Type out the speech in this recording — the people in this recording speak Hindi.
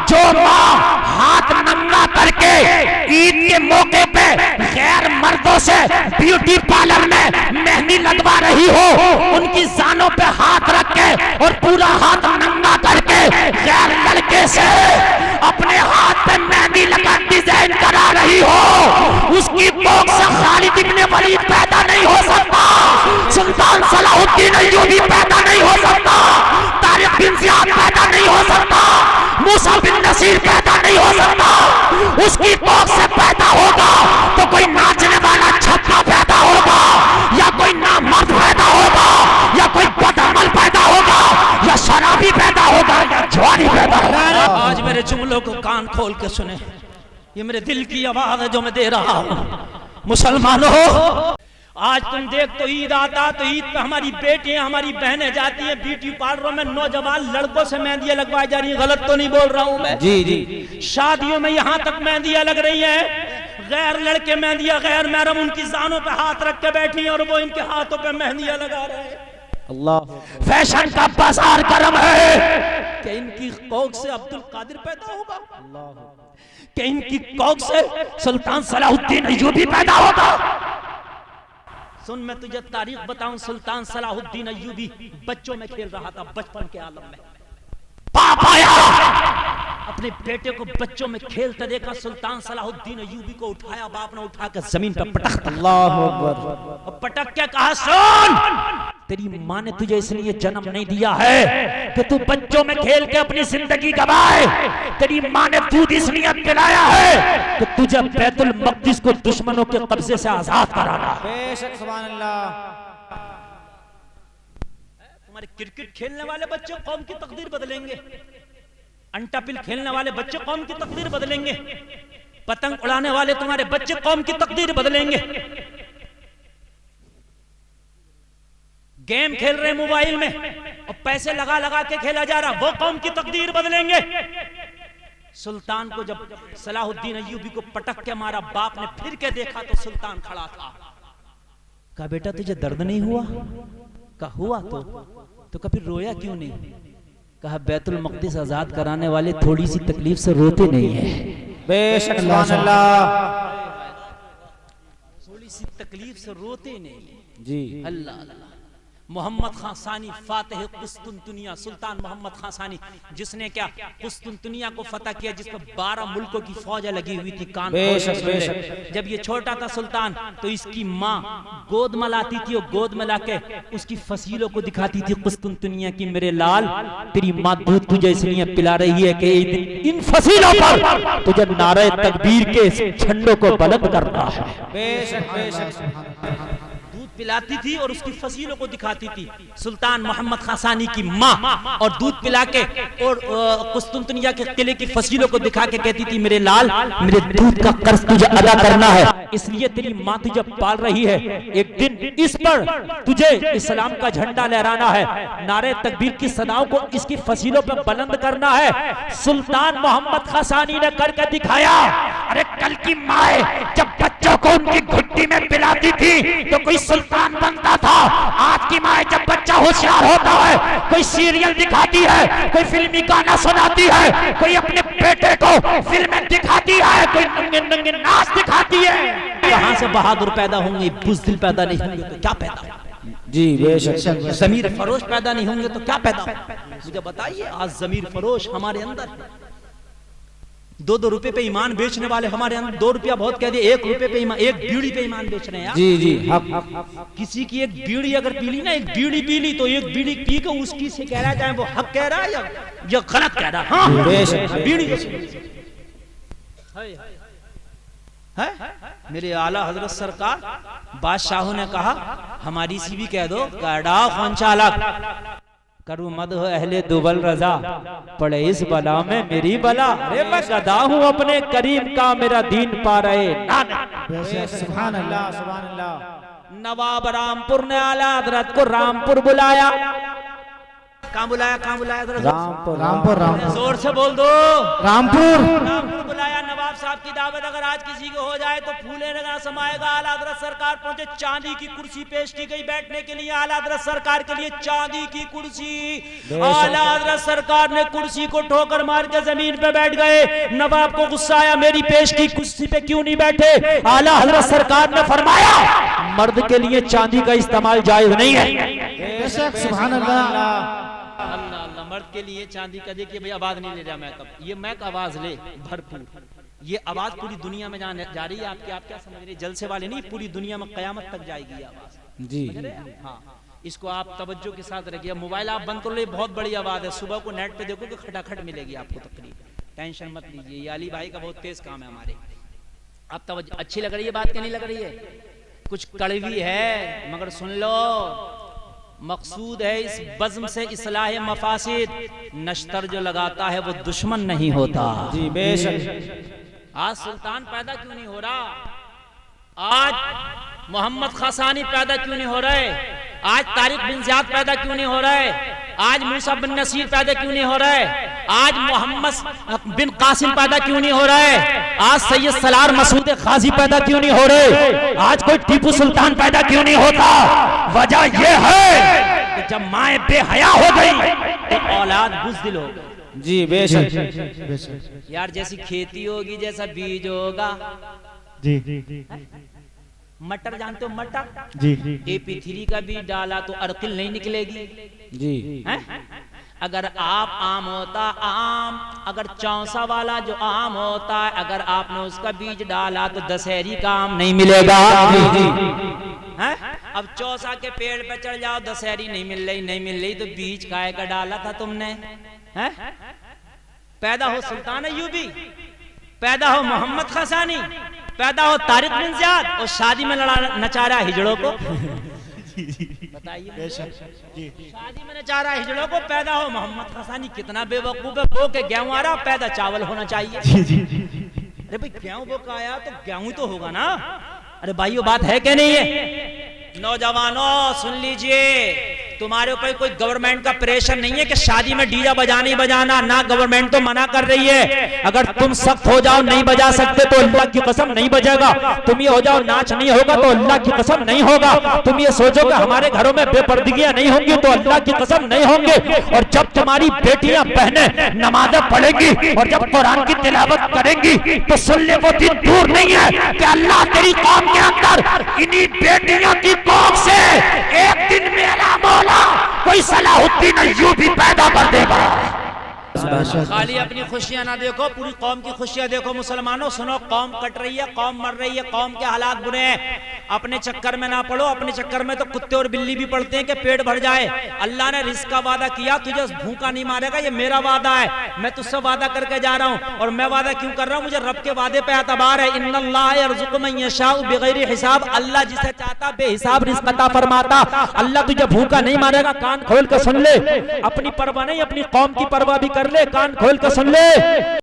जो माँ हाथ नंगा करके ईद के मौके पे गैर मर्दों से ब्यूटी पार्लर में मेहंदी लगवा रही हो, उनकी जानों पे हाथ रख के और पूरा हाथ नंगा करके गैर लड़के से अपने हाथ पे मेहंदी लगा डिजाइन करा रही हो, उसकी कोख से खालिद इब्न वलीद पैदा नहीं हो सकता, सुल्तान सलाहुद्दीन अय्यूबी पैदा नहीं हो सकता, तारिक बिन ज़ियाद पैदा नहीं हो सकता, मूसा बिन नसीर पैदा नहीं हो सकता। उसकी कोख से पैदा होगा तो कोई नाचने वाला छक्का पैदा होगा, या कोई नामर्द पैदा होगा, या कोई बदअमल पैदा होगा, या शराबी पैदा होगा, या जुआनी पैदा होगा। आज मेरे जुमलों को कान खोल के सुने, ये मेरे दिल की आवाज है जो मैं दे रहा हूँ। मुसलमानों, आज तुम देख तो ईद आता तो ईद पे हमारी बेटियां हमारी बहनें जाती हैं ब्यूटी पार्लरों में, नौजवान लड़कों से मेहंदियां लगवाई जा रही हैं। गलत तो नहीं बोल रहा हूं मैं? जी जी। शादियों में यहाँ तक मेहंदियां लग रही हैं, गैर लड़के मेहंदियां गैर महरम उनकी जानों पे हाथ रख के बैठी हैं और वो इनके हाथों पे मेहंदियां लगा रहे हैं। अल्लाह, फैशन का बाजार गर्म है। क्या इनकी कौक से अब्दुल कादिर पैदा होगा? क्या इनकी कौक से सुल्तान सलाहुद्दीन अय्यूबी पैदा होगा? सुन, मैं तुझे तारीख बताऊं, सुल्तान सलाहुद्दीन अय्यूबी बच्चों में खेल रहा था, बचपन के आलम में। बाप आया, अपने बेटे को बच्चों में खेलते देखा, सुल्तान सलाहुद्दीन अय्यूबी को उठाया, बाप ने उठा कर जमीन पर पटक दिया। अल्लाह अकबर। और पटक के कहा, सुन, तेरी माँ ने तुझे इसलिए जन्म नहीं दिया है कि तू बच्चों में खेल के अपनी जिंदगी गवाए। तेरी माँ ने दूध इसलिए पिलाया है कि तुझे बैतुल मक़दिस को दुश्मनों के कब्जे से आजाद कराना है। बेशक, सुभान अल्लाह। तुम्हारे क्रिकेट खेलने वाले बच्चे कौम की तकदीर बदलेंगे, अंटा पिल खेलने वाले बच्चे कौम की तकदीर बदलेंगे, पतंग उड़ाने वाले तुम्हारे बच्चे कौम की तकदीर बदलेंगे। गेम खेल रहे मोबाइल में और पैसे लगा लगा के खेला जा रहा, वो कौम की तकदीर बदलेंगे। सुल्तान को जब सलाहुद्दीन अय्यूबी को पटक के मारा, बाप ने फिर के देखा तो सुल्तान खड़ा था। कहा, बेटा तुझे दर्द नहीं हुआ? कहा, हुआ तो कभी रोया क्यों नहीं? कहा, बैतुल मक़दिस आजाद कराने वाले थोड़ी सी तकलीफ से रोते नहीं है। बेशक, सुभान अल्लाह। थोड़ी सी तकलीफ से रोते नहीं है। जी। अल्लाह अल्लाह। मोहम्मद खां सानी फातेह कुस्तुनतुनिया, सुल्तान मोहम्मद खां सानी, जिसने क्या कुस्तुनतुनिया को फतह किया, जिस पर 12 मुल्कों की फौजें लगी हुई थी। कान जब ये छोटा था सुल्तान तो इसकी माँ गोद में लाती थी और गोद में लाके उसकी फसीलों को दिखाती थी कुस्तुनतुनिया की, मेरे लाल तेरी माँ दूध तुझे इसलिए पिला रही है कि इन फसीलों पर तुझे नारे तकबीर के झंडों को बुलंद करना है। बेशक, बेशक। पिलाती थी और उसकी फसीलों को दिखाती थी। सुल्तान मोहम्मद खां सानी की माँ और दूध पिला के और कुस्तुनतुनिया के किले की फसीलों को दिखा के कहती थी, मेरे लाल मेरे दूध का कर्ज तुझे अदा करना है, इसलिए तेरी माँ तुझे पाल रही है। एक दिन इस पर तुझे इस्लाम का झंडा लहराना है, नारे तकबीर की सदाओं को इसकी फसीलों पर बुलंद करना है। सुल्तान मोहम्मद खां सानी ने करके दिखाया। अरे कल की माँ जब बच्चों को उनकी घुट्टी में पिलाती थी तो कोई सुल्तान बनता था, आज की माँ जब बच्चा होशियार होता है कोई सीरियल दिखाती है, कोई फिल्मी गाना सुनाती है, कोई अपने बेटे को फिल्में दिखाती है, कोई नंगे नंगे नाच दिखाती है। कहां से बहादुर पैदा होंगे, बुज़दिल पैदा नहीं होंगे तो क्या पैदा होगा? जी बेशक। ज़मीर फरोश पैदा नहीं होंगे तो क्या पैदा होगा? मुझे बताइए, आज ज़मीर फरोश हमारे अंदर, 2-2 रुपए पे ईमान बेचने वाले हमारे अंदर। 2 रुपया बहुत कह दिए, 1 रुपए पे ईमान, 1 बीड़ी पे ईमान बेच रहे हैं। जी जी। हक। किसी की एक बीड़ी अगर पी ली ना, एक बीड़ी पी ली तो एक बीड़ी पी के उसकी से कह रहा है, चाहे वो हक कह रहा है या गलत कह रहा है। हाँ, बीड़ी है। मेरे आला हजरत सरकार बादशाहों ने कहा, हमारी सी भी कह दो, गाड़ा कौन चालक करूँ मद हो अहले दुबल रजा, पड़े इस बला में मेरी बला। अरे मैं गदा हूँ अपने करीम का, मेरा दीन पा रहे सुभान अल्लाह, सुभान अल्लाह। नवाब रामपुर ने आला हजरत को रामपुर बुलाया। कहाँ बुलाया जरा रामपुर रामपुर रामपुर जोर से बोल दो। रामपुर रामपुर बुलाया। नवाब साहब की दावत अगर आज किसी को हो जाए तो फूले लगा समाएगा। आला हज़रत सरकार पहुंचे, चांदी की कुर्सी पेश की गई बैठने के लिए। आला हज़रत सरकार के लिए चांदी की कुर्सी। आला हज़रत सरकार ने कुर्सी को ठोकर मार के जमीन पे बैठ गए। नवाब को गुस्सा आया, मेरी पेश की कुर्सी पे क्यों नहीं बैठे? आला हज़रत सरकार ने फरमाया, मर्द के लिए चांदी का इस्तेमाल जायज नहीं है। बेशक सुभान अल्लाह। अल्लाह अल्लाह, मर्द के लिए चांदी का। देखिए भाई, आवाज नहीं ले रहा मैं, कब ये मैक आवाज ले भरपूर, ये आवाज पूरी दुनिया में जा रही है आपकी। आप क्या समझ रहे, जलसे वाले नहीं, पूरी दुनिया में कयामत तक जाएगी ये आवाज जी। हाँ, इसको आप तवज्जो के साथ रखिए। मोबाइल आप बंद कर लो, बहुत बड़ी आवाज है। सुबह को नेट पे देखो कि खटाखट मिलेगी आपको तकरीब। टेंशन मत लीजिए, ये अली भाई का बहुत तेज काम है हमारे। आप तवज्जो, अच्छी लग रही है बात, क्या नहीं लग रही है? कुछ कड़वी है मगर सुन लो। मकसूद है इस बज़्म से इस्लाह मफासिद। नश्तर जो लगाता है वो दुश्मन नहीं होता। जी बेशक। आज सुल्तान पैदा क्यों नहीं हो रहा? आज मोहम्मद खासानी पैदा क्यों नहीं हो रहे? आज तारिक बिन ज़ियाद पैदा क्यों नहीं हो रहे? आज मूसा बिन नसीर पैदा क्यों नहीं हो रहे? आज मोहम्मद बिन कासिम पैदा क्यों नहीं हो रहे? आज सैयद सलार मसूद खाजी पैदा क्यों नहीं हो रहे? आज कोई टीपू सुल्तान पैदा क्यों नहीं होता? वजह यह है कि जब माए बेहया हो गई तो औलाद बुज़दिल हो गई। जी बेशक। यार जैसी खेती होगी, जैसा बीज होगा। जी मटर जानते हो? मटर जी। AP3 का बीज डाला तो अर्किल नहीं निकलेगी जी है? अगर आप आम होता, आम अगर चौसा वाला जो आम होता है, अगर आपने उसका बीज डाला तो दशहरी का आम नहीं मिलेगा। जी है? अब चौसा के पेड़ पे चढ़ जाओ, दशहरी नहीं मिल रही तो बीज काहे का डाला था तुमने? है? पैदा हो सुल्तान अय्यूबी, पैदा हो मोहम्मद खासानी, पैदा हो तारिक बिन ज़ियाद, और शादी में नचा रहा हिजड़ों को। बताइए, शादी में नचा रहा हिजड़ों को, पैदा हो मोहम्मद खासानी। कितना बेवकूफ है, बो के गेहूं आ रहा, पैदा चावल होना चाहिए। अरे भाई गेहूं बो का आया तो गेहूं तो होगा ना। अरे भाइयों, बात है क्या नहीं है? नौजवानों सुन लीजिए, तुम्हारे ऊपर कोई गवर्नमेंट का प्रेशर नहीं है कि शादी में डीजा बजाना ही बजाना। ना, गवर्नमेंट तो मना कर रही है। अगर तुम सख्त हो जाओ, नहीं बजा सकते तो अल्लाह की कसम नहीं बजेगा। तुम ये हो जाओ नाच नहीं होगा तो अल्लाह की कसम नहीं होगा। तुम ये सोचोगे हमारे घरों में बेपर्दगियां नहीं होंगी तो अल्लाह की कसम नहीं होंगे। और जब तुम्हारी बेटियां बहनें नमाज़ें पढ़ेंगी और जब कुरान की तिलावत करेंगी तो सुन ले, वो दिन दूर नहीं है कि अल्लाह तेरी कौम के अंदर इन्हीं बेटियों की कौम से एक दिन मेरा मौला कोई सलाहुद्दीन अय्यूबी पैदा कर देगा। खाली अपनी खुशियां ना देखो, पूरी कौम की खुशियां देखो। मुसलमानों सुनो, कौम कट रही है, कौम मर रही है, कौम के हालात बुरे हैं। अपने चक्कर में ना पड़ो। अपने चक्कर में तो कुत्ते और बिल्ली भी पड़ते हैं कि पेट भर जाए। अल्लाह ने रिस्क का वादा किया, तुझे भूखा नहीं मारेगा, ये मेरा वादा है। मैं तुझसे वादा करके जा रहा हूँ। और मैं वादा क्यों कर रहा हूँ? मुझे रब के वादे पे एतबार है। इन्नल्लाह यर्ज़ुक़ु मन यशाउ बिगैरि हिसाब। अल्लाह जिसे चाहता बेहिसाब रिस्क अता फरमाता। अल्लाह तुझे भूखा नहीं मारेगा। कान खोल कर सुन ले, अपनी परवाह नहीं, अपनी कौम की परवाह भी कर ले। कान खोल कर सुन ले।